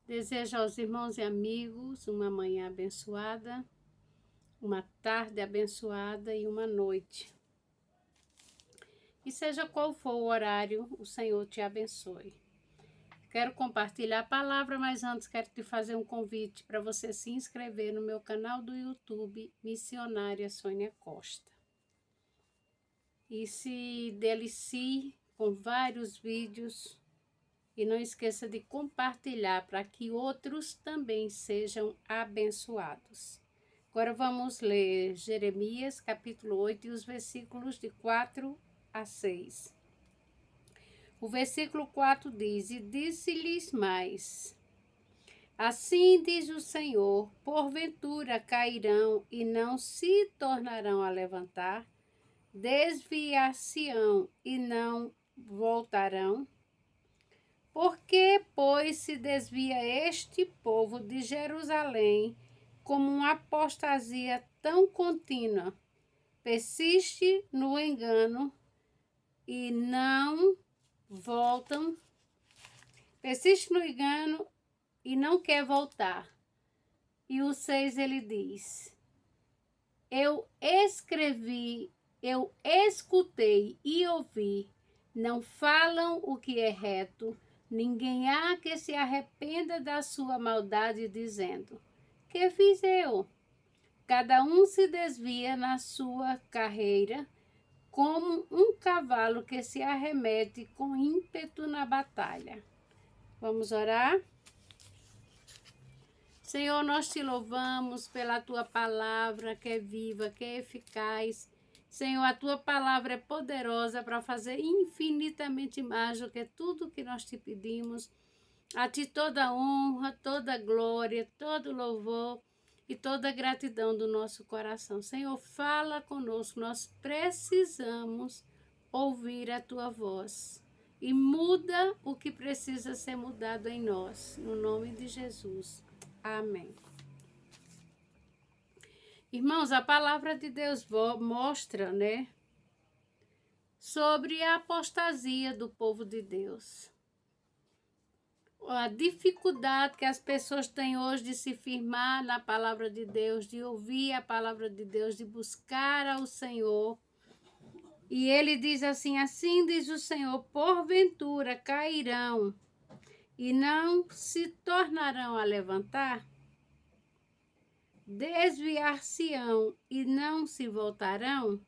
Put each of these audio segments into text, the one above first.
Desejo aos irmãos e amigos uma manhã abençoada, uma tarde abençoada e uma noite. E seja qual for o horário, o Senhor te abençoe. Quero compartilhar a palavra, mas antes quero te fazer um convite para você se inscrever no meu canal do YouTube, Missionária Sônia Costa. E se delicie com vários vídeos e não esqueça de compartilhar para que outros também sejam abençoados. Agora vamos ler Jeremias capítulo 8 e os versículos de 4 a 6. O versículo 4 diz: E disse-lhes mais: Assim diz o Senhor, porventura cairão e não se tornarão a levantar, desviar-se-ão e não voltarão? Por que, pois, se desvia este povo de Jerusalém como uma apostasia tão contínua? Persiste no engano e não voltam. Persiste no engano e não quer voltar. E o 6 ele diz: Eu escrevi, eu escutei e ouvi, não falam o que é reto, ninguém há que se arrependa da sua maldade, dizendo: Que fiz eu? Cada um se desvia na sua carreira, como um cavalo que se arremete com ímpeto na batalha. Vamos orar? Senhor, nós te louvamos pela tua palavra que é viva, que é eficaz. Senhor, a tua palavra é poderosa para fazer infinitamente mais do que tudo que nós te pedimos. A ti toda honra, toda glória, todo louvor e toda gratidão do nosso coração. Senhor, fala conosco, nós precisamos ouvir a tua voz. E muda o que precisa ser mudado em nós, no nome de Jesus. Amém. Irmãos, a palavra de Deus mostra, sobre a apostasia do povo de Deus. A dificuldade que as pessoas têm hoje de se firmar na palavra de Deus, de ouvir a palavra de Deus, de buscar ao Senhor. E ele diz assim: assim diz o Senhor, porventura cairão e não se tornarão a levantar? Desviar-se-ão e não se voltarão?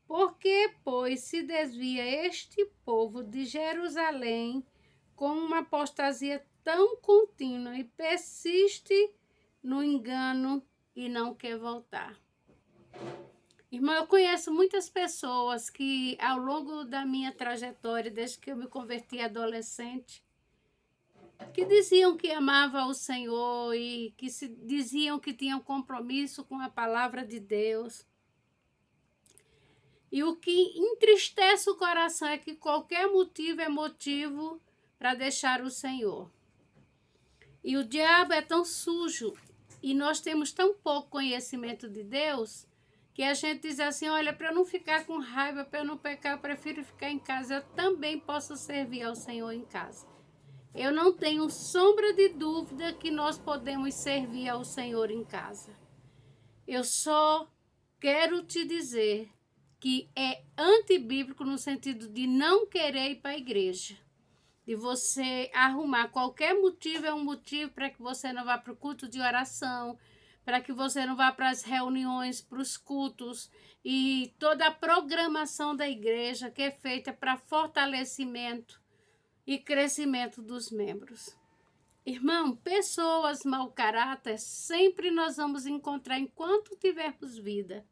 Por que, pois, se desvia este povo de Jerusalém com uma apostasia tão contínua e persiste no engano e não quer voltar? Irmão, eu conheço muitas pessoas que, ao longo da minha trajetória, desde que eu me converti adolescente, que diziam que amavam o Senhor e que diziam que tinham compromisso com a palavra de Deus. E o que entristece o coração é que qualquer motivo é motivo para deixar o Senhor. E o diabo é tão sujo e nós temos tão pouco conhecimento de Deus que a gente diz assim: olha, para eu não ficar com raiva, para eu não pecar, eu prefiro ficar em casa. Eu também posso servir ao Senhor em casa. Eu não tenho sombra de dúvida que nós podemos servir ao Senhor em casa. Eu só quero te dizer que é antibíblico no sentido de não querer ir para a igreja. De você arrumar qualquer motivo, é um motivo para que você não vá para o culto de oração, para que você não vá para as reuniões, para os cultos e toda a programação da igreja que é feita para fortalecimento e crescimento dos membros. Irmão, pessoas mau caráter sempre nós vamos encontrar enquanto tivermos vida.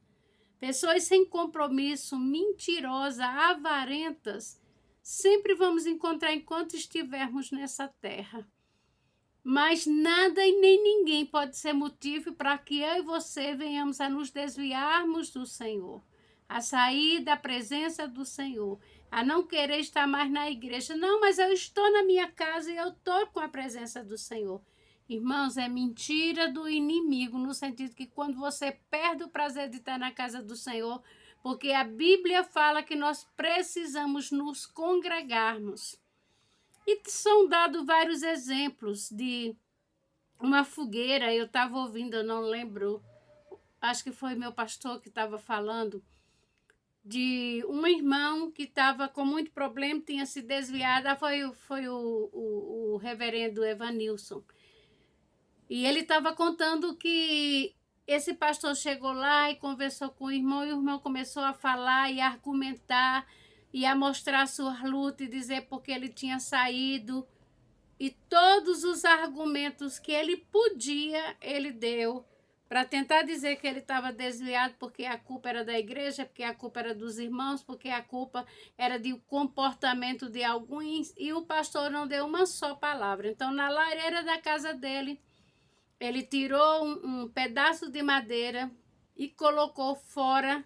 Pessoas sem compromisso, mentirosas, avarentas, sempre vamos encontrar enquanto estivermos nessa terra. Mas nada e nem ninguém pode ser motivo para que eu e você venhamos a nos desviarmos do Senhor, a sair da presença do Senhor, a não querer estar mais na igreja. Não, mas eu estou na minha casa e eu estou com a presença do Senhor. Irmãos, é mentira do inimigo, no sentido que quando você perde o prazer de estar na casa do Senhor, porque a Bíblia fala que nós precisamos nos congregarmos. E são dados vários exemplos de uma fogueira. Eu estava ouvindo, eu não lembro, acho que foi meu pastor que estava falando, de um irmão que estava com muito problema, tinha se desviado. Foi o reverendo Evanilson. E ele estava contando que esse pastor chegou lá e conversou com e o irmão começou a falar e a argumentar e a mostrar sua luta e dizer porque ele tinha saído. E todos os argumentos que ele podia, ele deu para tentar dizer que ele estava desviado porque a culpa era da igreja, porque a culpa era dos irmãos, porque a culpa era do comportamento de alguns, e o pastor não deu uma só palavra. Então, na lareira da casa dele, ele tirou um pedaço de madeira e colocou fora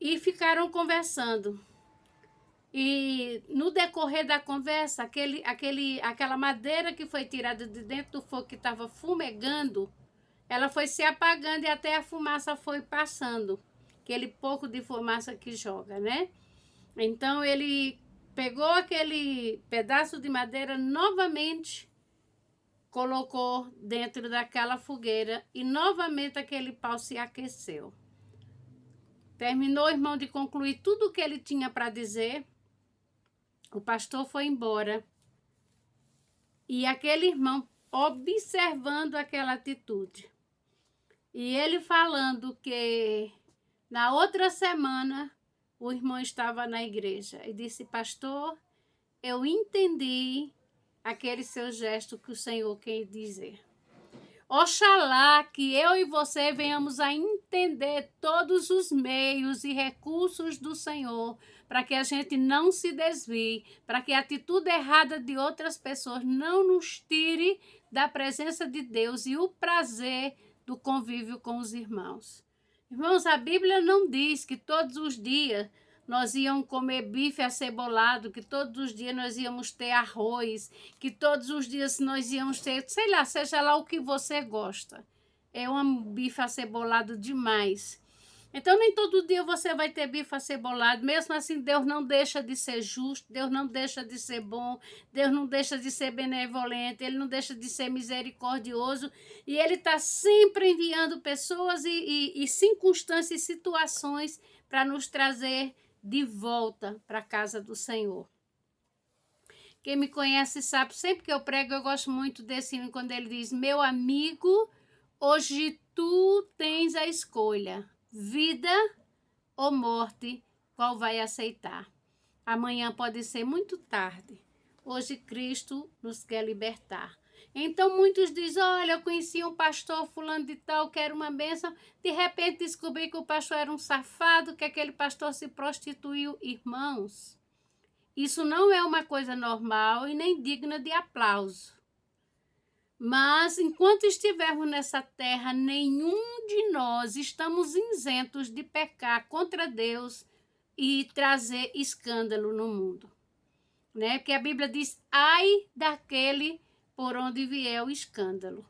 e ficaram conversando. E no decorrer da conversa, aquela madeira que foi tirada de dentro do fogo que estava fumegando, ela foi se apagando e até a fumaça foi passando. Aquele pouco de fumaça que joga, né? Então ele pegou aquele pedaço de madeira novamente, colocou dentro daquela fogueira e novamente aquele pau se aqueceu. Terminou o irmão de concluir tudo o que ele tinha para dizer. O pastor foi embora. E aquele irmão observando aquela atitude. E ele falando que na outra semana o irmão estava na igreja e disse: pastor, eu entendi aquele seu gesto que o Senhor quer dizer. Oxalá que eu e você venhamos a entender todos os meios e recursos do Senhor para que a gente não se desvie, para que a atitude errada de outras pessoas não nos tire da presença de Deus e o prazer do convívio com os irmãos. Irmãos, a Bíblia não diz que todos os dias nós íamos comer bife acebolado, que todos os dias nós íamos ter arroz, que todos os dias nós íamos ter, sei lá, seja lá o que você gosta. Eu amo bife acebolado demais. Então, nem todo dia você vai ter bife acebolado. Mesmo assim, Deus não deixa de ser justo, Deus não deixa de ser bom, Deus não deixa de ser benevolente, Ele não deixa de ser misericordioso. E Ele está sempre enviando pessoas e circunstâncias e situações para nos trazer de volta para a casa do Senhor. Quem me conhece sabe, sempre que eu prego, eu gosto muito desse hino, quando ele diz: meu amigo, hoje tu tens a escolha, vida ou morte, qual vai aceitar? Amanhã pode ser muito tarde. Hoje Cristo nos quer libertar. Então muitos dizem: olha, eu conheci um pastor fulano de tal, quero uma bênção. De repente descobri que o pastor era um safado, que aquele pastor se prostituiu. Irmãos, isso não é uma coisa normal e nem digna de aplauso. Mas enquanto estivermos nessa terra, nenhum de nós estamos isentos de pecar contra Deus e trazer escândalo no mundo. Né? Porque a Bíblia diz: ai daquele por onde vier o escândalo.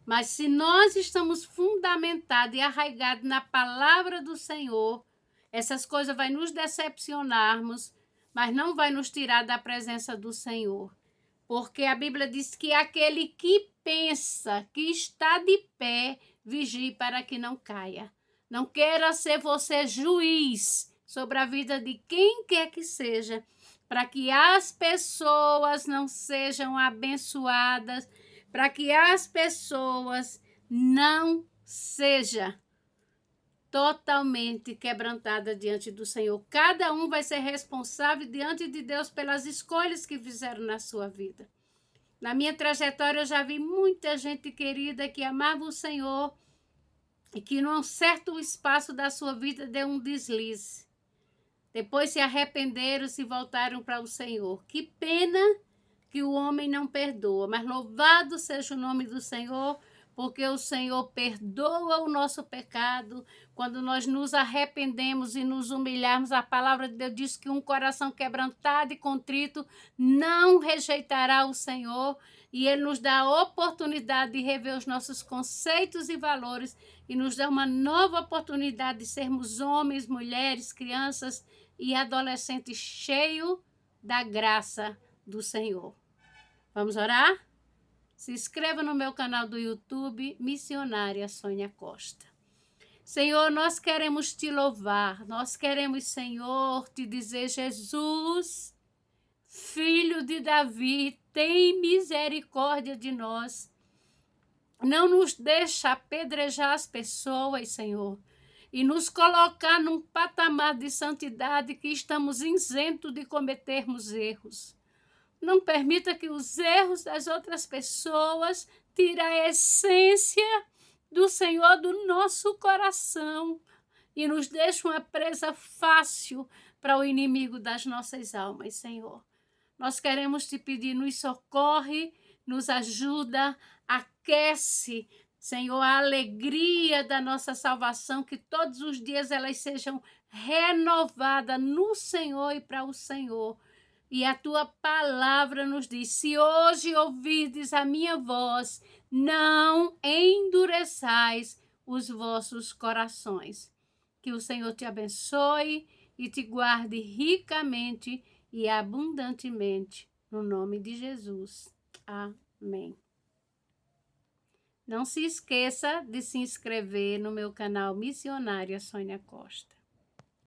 Mas se nós estamos fundamentados e arraigados na palavra do Senhor, essas coisas vão nos decepcionarmos, mas não vai nos tirar da presença do Senhor. Porque a Bíblia diz que aquele que pensa que está de pé, vigie para que não caia. Não queira ser você juiz sobre a vida de quem quer que seja, para que as pessoas não sejam abençoadas, para que as pessoas não sejam totalmente quebrantadas diante do Senhor. Cada um vai ser responsável diante de Deus pelas escolhas que fizeram na sua vida. Na minha trajetória eu já vi muita gente querida que amava o Senhor e que num certo espaço da sua vida deu um deslize. Depois se arrependeram, se voltaram para o Senhor. Que pena que o homem não perdoa, mas louvado seja o nome do Senhor, porque o Senhor perdoa o nosso pecado. Quando nós nos arrependemos e nos humilharmos, a palavra de Deus diz que um coração quebrantado e contrito não rejeitará o Senhor, e Ele nos dá a oportunidade de rever os nossos conceitos e valores e nos dá uma nova oportunidade de sermos homens, mulheres, crianças e adolescentes cheios da graça do Senhor. Vamos orar? Se inscreva no meu canal do YouTube, Missionária Sônia Costa. Senhor, nós queremos te louvar, nós queremos, Senhor, te dizer, Jesus, Filho de Davi, tem misericórdia de nós. Não nos deixa apedrejar as pessoas, Senhor, e nos colocar num patamar de santidade que estamos isentos de cometermos erros. Não permita que os erros das outras pessoas tirem a essência do Senhor do nosso coração e nos deixe uma presa fácil para o inimigo das nossas almas, Senhor. Nós queremos te pedir, nos socorre, nos ajuda, aquece, Senhor, a alegria da nossa salvação, que todos os dias elas sejam renovadas no Senhor e para o Senhor. E a tua palavra nos diz, se hoje ouvirdes a minha voz, não endureçais os vossos corações. Que o Senhor te abençoe e te guarde ricamente e abundantemente, no nome de Jesus. Amém. Não se esqueça de se inscrever no meu canal Missionária Sônia Costa.